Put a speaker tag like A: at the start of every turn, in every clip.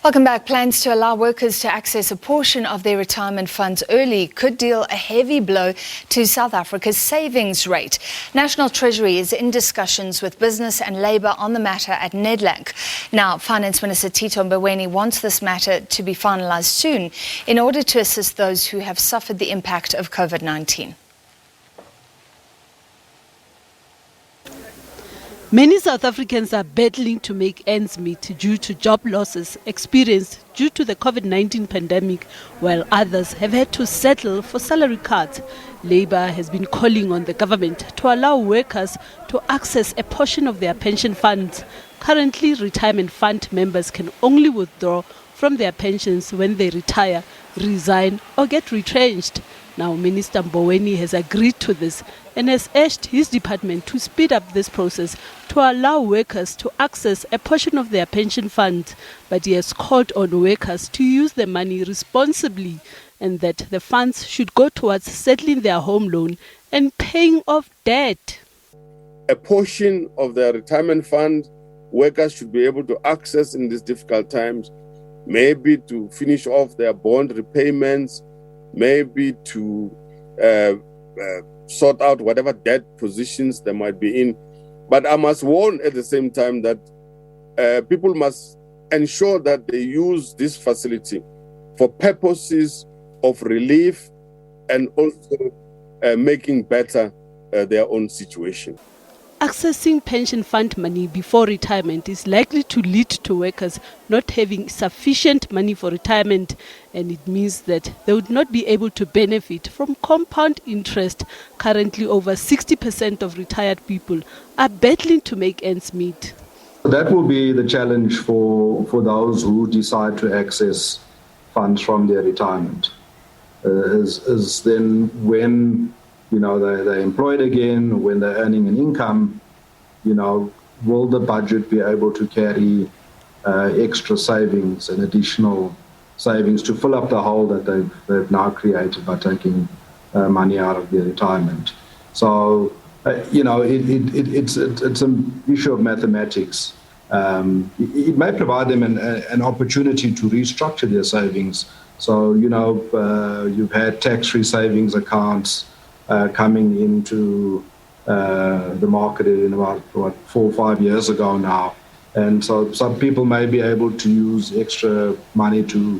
A: Welcome back. Plans to allow workers to access a portion of their retirement funds early could deal a heavy blow to South Africa's savings rate. National Treasury is in discussions with business and labour on the matter at Nedbank. Now, Finance Minister Tito Mboweni wants this matter to be finalised soon in order to assist those who have suffered the impact of COVID-19.
B: Many South Africans are battling to make ends meet due to job losses experienced due to the COVID-19 pandemic, while others have had to settle for salary cuts. Labour has been calling on the government to allow workers to access a portion of their pension funds. Currently, retirement fund members can only withdraw from their pensions when they retire, resign or get retrenched. Now, Minister Mboweni has agreed to this and has urged his department to speed up this process to allow workers to access a portion of their pension funds. But he has called on workers to use the money responsibly and that the funds should go towards settling their home loan and paying off debt.
C: A portion of their retirement fund workers should be able to access in these difficult times, maybe to finish off their bond repayments, maybe to sort out whatever debt positions they might be in. But I must warn at the same time that people must ensure that they use this facility for purposes of relief and also making better their own situation.
B: Accessing pension fund money before retirement is likely to lead to workers not having sufficient money for retirement, and it means that they would not be able to benefit from compound interest. Currently, over 60% of retired people are battling to make ends meet.
D: That will be the challenge for those who decide to access funds from their retirement. Is then when they're employed again, when they're earning an income, will the budget be able to carry extra savings and additional savings to fill up the hole that they've now created by taking money out of their retirement? So, it's an issue of mathematics. It may provide them an opportunity to restructure their savings. So, you've had tax-free savings accounts coming into the market in about 4 or 5 years ago now. And so some people may be able to use extra money to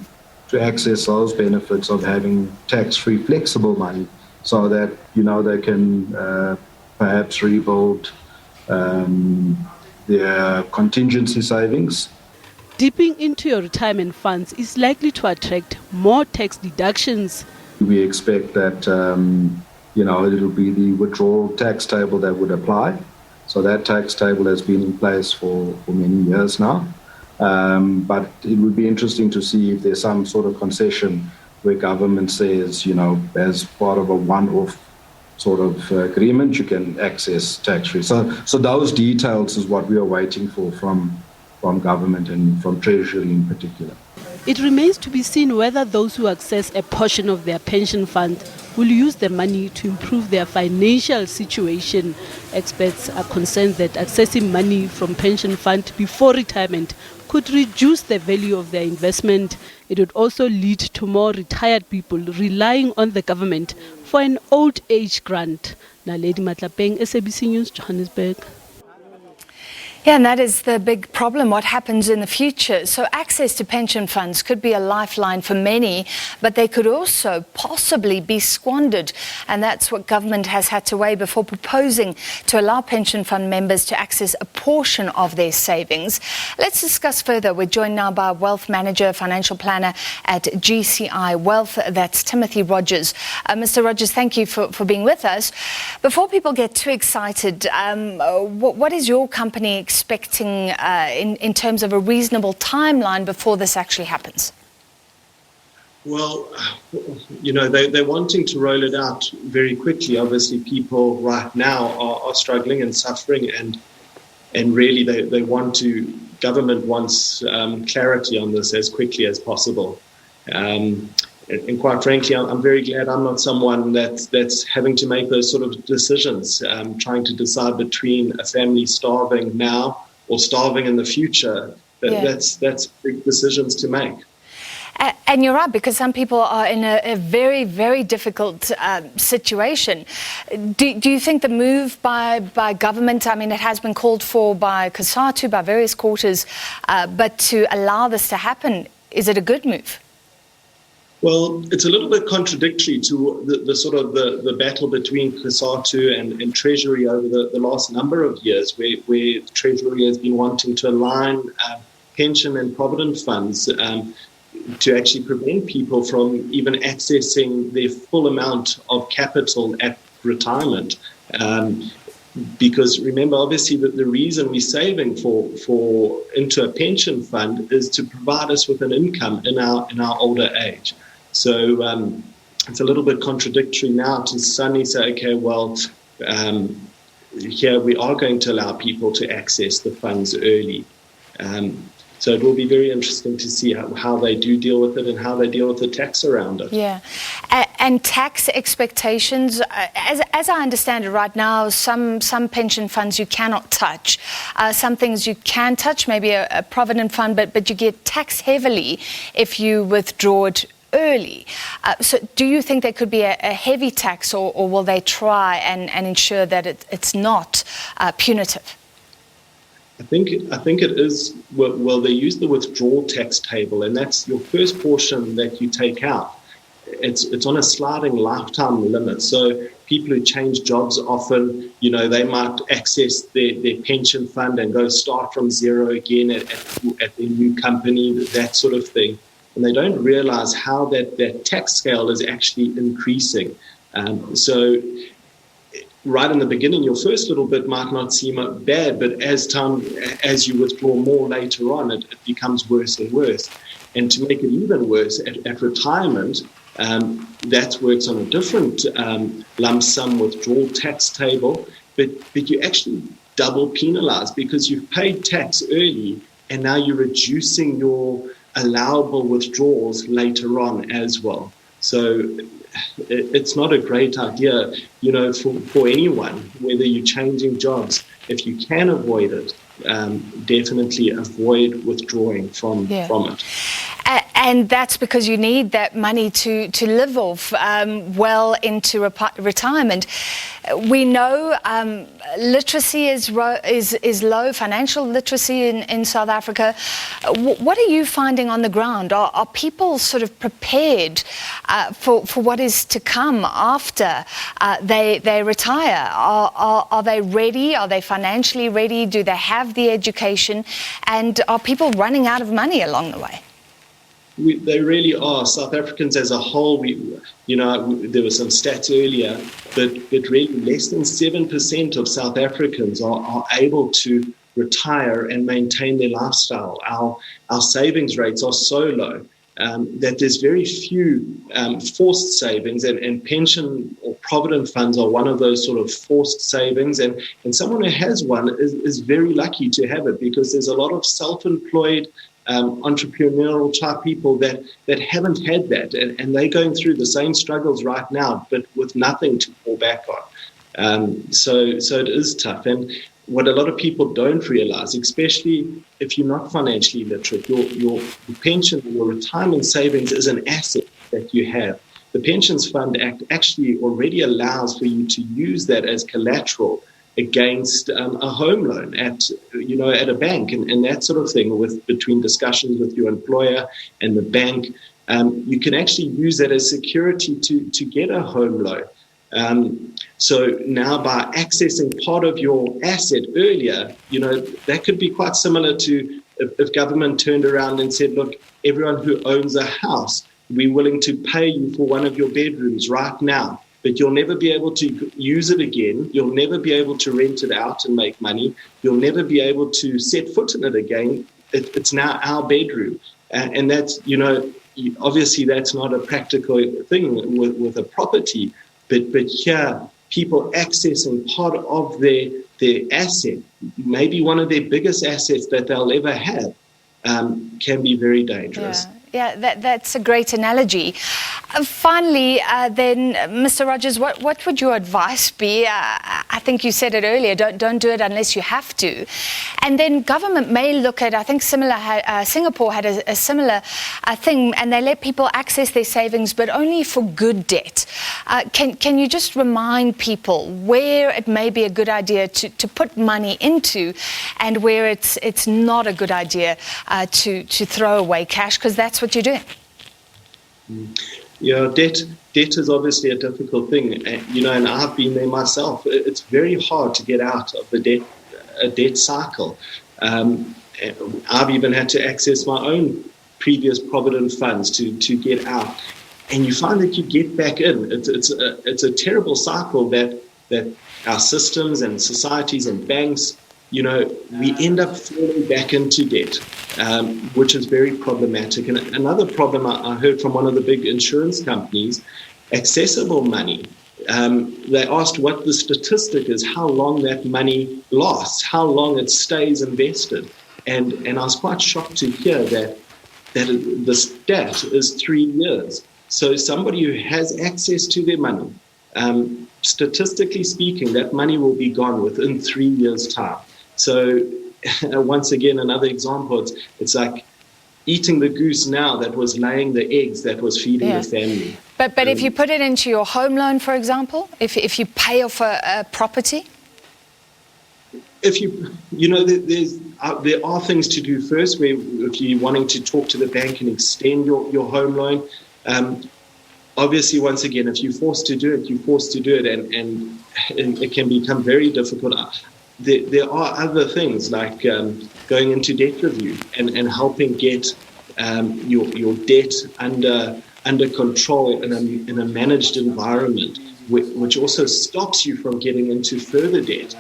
D: access those benefits of having tax-free flexible money so that, they can perhaps rebuild their contingency savings.
B: Dipping into your retirement funds is likely to attract more tax deductions.
D: We expect that it'll be the withdrawal tax table that would apply. So that tax table has been in place for many years now. But it would be interesting to see if there's some sort of concession where government says, as part of a one-off sort of agreement, you can access tax-free. So those details is what we are waiting for from government and from Treasury in particular.
B: It remains to be seen whether those who access a portion of their pension fund will use the money to improve their financial situation. Experts are concerned that accessing money from pension fund before retirement could reduce the value of their investment. It would also lead to more retired people relying on the government for an old age grant. Naledi Matlapeng, SABC News, Johannesburg.
A: Yeah, and that is the big problem, what happens in the future. So access to pension funds could be a lifeline for many, but they could also possibly be squandered. And that's what government has had to weigh before proposing to allow pension fund members to access a portion of their savings. Let's discuss further. We're joined now by wealth manager, financial planner at GCI Wealth. That's Timothy Rogers. Mr. Rogers, thank you for being with us. Before people get too excited, what is your company expecting in terms of a reasonable timeline before this actually happens?
E: Well, they're wanting to roll it out very quickly. Obviously, people right now are struggling and suffering, and really government wants clarity on this as quickly as possible. And quite frankly, I'm very glad I'm not someone that's having to make those sort of decisions, trying to decide between a family starving now or starving in the future. That's big decisions to make.
A: And you're right, because some people are in a very, very difficult situation. Do you think the move by government, I mean, it has been called for by COSATU, by various quarters, but to allow this to happen, is it a good move?
E: Well, it's a little bit contradictory to the battle between COSATU and Treasury over the last number of years, where Treasury has been wanting to align pension and provident funds to actually prevent people from even accessing their full amount of capital at retirement. Because remember, obviously, that the reason we're saving for into a pension fund is to provide us with an income in our older age. So it's a little bit contradictory now to suddenly say, okay, well, here we are going to allow people to access the funds early. So it will be very interesting to see how they do deal with it and how they deal with the tax around it.
A: Yeah. And tax expectations, as I understand it right now, some pension funds you cannot touch. Some things you can touch, maybe a provident fund, but you get taxed heavily if you withdraw it early. So do you think there could be a heavy tax, or will they try and ensure that it's not punitive?
E: I think it is, well, they use the withdrawal tax table, and that's your first portion that you take out. It's on a sliding lifetime limit. So people who change jobs often, they might access their pension fund and go start from zero again at their new company, that sort of thing. And they don't realize how that tax scale is actually increasing. So right in the beginning, your first little bit might not seem bad, but as you withdraw more later on, it becomes worse and worse. And to make it even worse, at retirement, that works on a different lump sum withdrawal tax table, but you actually double penalized because you've paid tax early, and now you're reducing your allowable withdrawals later on as well. So it's not a great idea, for anyone, whether you're changing jobs. If you can avoid it, definitely avoid withdrawing from it.
A: And that's because you need that money to live off well into retirement. We know literacy is low, financial literacy in South Africa. What are you finding on the ground? Are people sort of prepared for what is to come after they retire? Are they ready? Are they financially ready? Do they have the education? And are people running out of money along the way?
E: They really are. South Africans as a whole, there were some stats earlier, but really less than 7% of South Africans are able to retire and maintain their lifestyle. Our savings rates are so low that there's very few forced savings, and pension or provident funds are one of those sort of forced savings. And someone who has one is very lucky to have it, because there's a lot of self-employed entrepreneurial type people that haven't had that, and they're going through the same struggles right now, but with nothing to fall back on. So it is tough. And what a lot of people don't realize, especially if you're not financially literate, your pension, your retirement savings is an asset that you have. The Pensions Fund Act actually already allows for you to use that as collateral against a home loan at a bank and that sort of thing. Between discussions with your employer and the bank, you can actually use that as security to get a home loan. So now by accessing part of your asset earlier, that could be quite similar to if government turned around and said, look, everyone who owns a house, we're willing to pay you for one of your bedrooms right now, but you'll never be able to use it again. You'll never be able to rent it out and make money. You'll never be able to set foot in it again. It's now our bedroom. And that's, obviously that's not a practical thing with a property, but here, people accessing part of their asset, maybe one of their biggest assets that they'll ever have, can be very dangerous.
A: Yeah, that's a great analogy. Finally, then, Mr. Rogers, what would your advice be? I think you said it earlier, don't do it unless you have to. And then government may look at, I think Singapore had a similar thing, and they let people access their savings, but only for good debt. Can you just remind people where it may be a good idea to put money into and where it's not a good idea to throw away cash, because that's what you're doing?
E: Yeah, debt is obviously a difficult thing, and I've been there myself. It's very hard to get out of the debt cycle. I've even had to access my own previous provident funds to get out, and you find that you get back in. It's a terrible cycle that our systems and societies and banks, we end up falling back into debt, which is very problematic. And another problem I heard from one of the big insurance companies, accessible money. They asked what the statistic is, how long that money lasts, how long it stays invested. And I was quite shocked to hear that the stat is 3 years. So somebody who has access to their money, statistically speaking, that money will be gone within 3 years' time. So once again, another example, it's like eating the goose now that was laying the eggs that was feeding the family.
A: But if you put it into your home loan, for example, if you pay off a property?
E: If there are things to do first, where if you're wanting to talk to the bank and extend your home loan, obviously, once again, if you're forced to do it, you're forced to do it, and it can become very difficult. There are other things like going into debt review and helping get your debt under control in a managed environment, which also stops you from getting into further debt.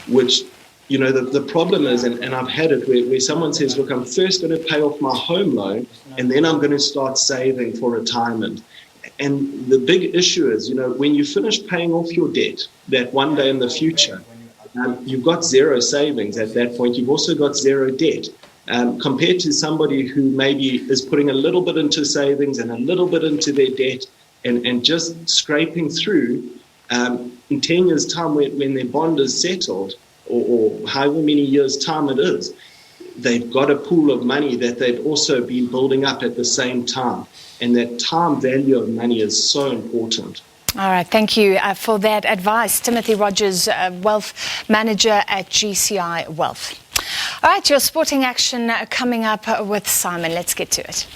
E: Which, the problem is, and I've had it where someone says, look, I'm first going to pay off my home loan and then I'm going to start saving for retirement. And the big issue is, when you finish paying off your debt, that one day in the future, you've got zero savings at that point. You've also got zero debt. Compared to somebody who maybe is putting a little bit into savings and a little bit into their debt and just scraping through, in 10 years' time when their bond is settled, or however many years' time it is, they've got a pool of money that they've also been building up at the same time. And that time value of money is so important.
A: All right, thank you for that advice. Timothy Rogers, Wealth Manager at GCI Wealth. All right, your sporting action coming up with Simon. Let's get to it.